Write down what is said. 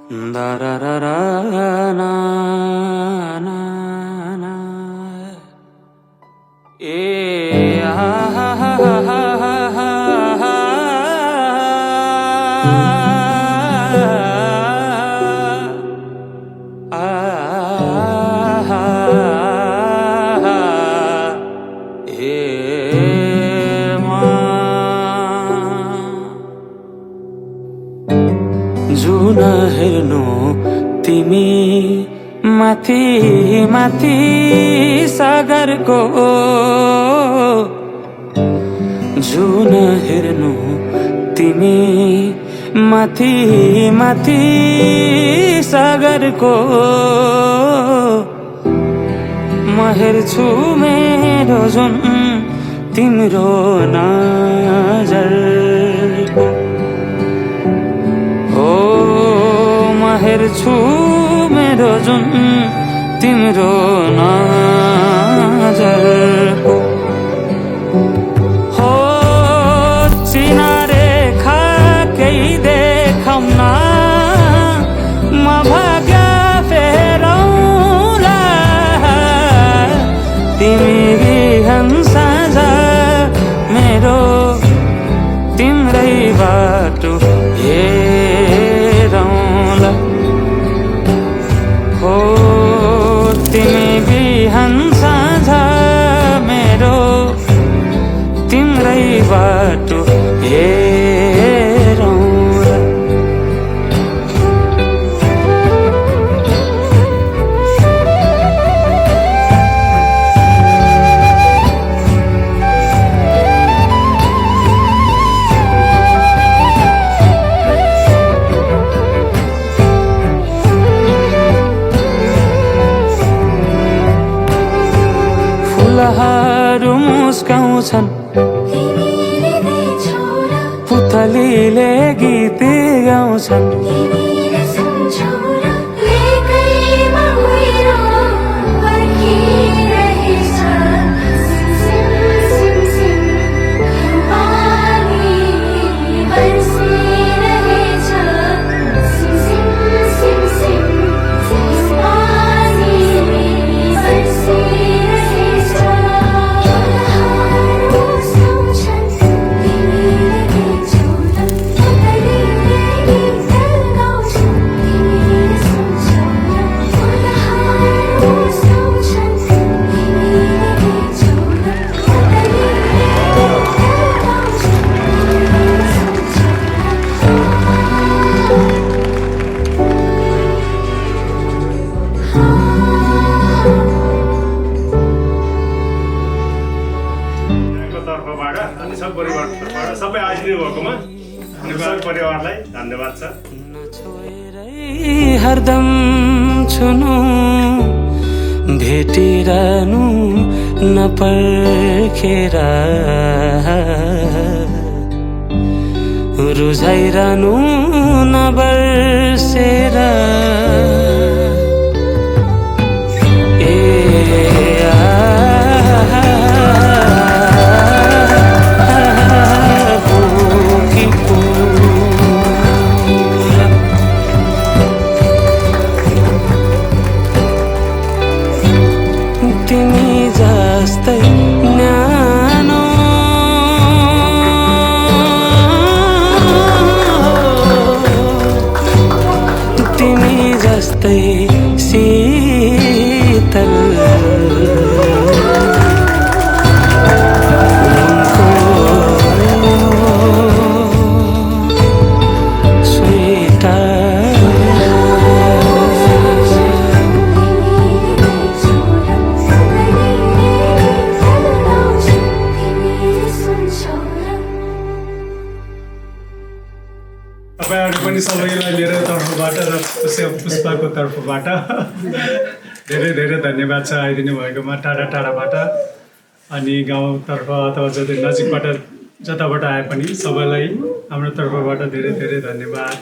Da ra ra ra na na na ha ha ha ha ha ha जुन हेर्नु तिमी माथि माथि सागरको जुन हेर्नु तिमी माथि माथि सागरको म हेर्छु मेरो जुन तिम्रो नजर हेर्छु मेरो जुन तिम्रो नजर हो चिनारे खा केही देखाउन म भाग्य फेरौला तिमी बिहान साँझ मेरो तिम्रै बाटो हेरौला हो तिमी बिहान साँझ मेरो तिम्रै बाटो हेरौला फुलहरू मुस्काउँछन् पुतलीले गीत गाउँछन् अनि सब परिवारबाट सबै आइदिनु भएकोमा सब परिवारलाई धन्यवाद छ हरदम छुनु भेटिरहनु नपर्खेर रुझाइरहनु नबर्सेर तिमी जस्तै न्यानो तिमी जस्तै शीतल तपाईहरु पनि सबैलाई मेरो तर्फबाट र पुष्पाको तर्फबाट धेरै धेरै धन्यवाद छ आइदिनु भएकोमा टाढा टाढाबाट अनि गाउँतर्फ अथवा जति नजिकबाट जताबाट आए पनि सबैलाई हाम्रो तर्फबाट धेरै धेरै धन्यवाद।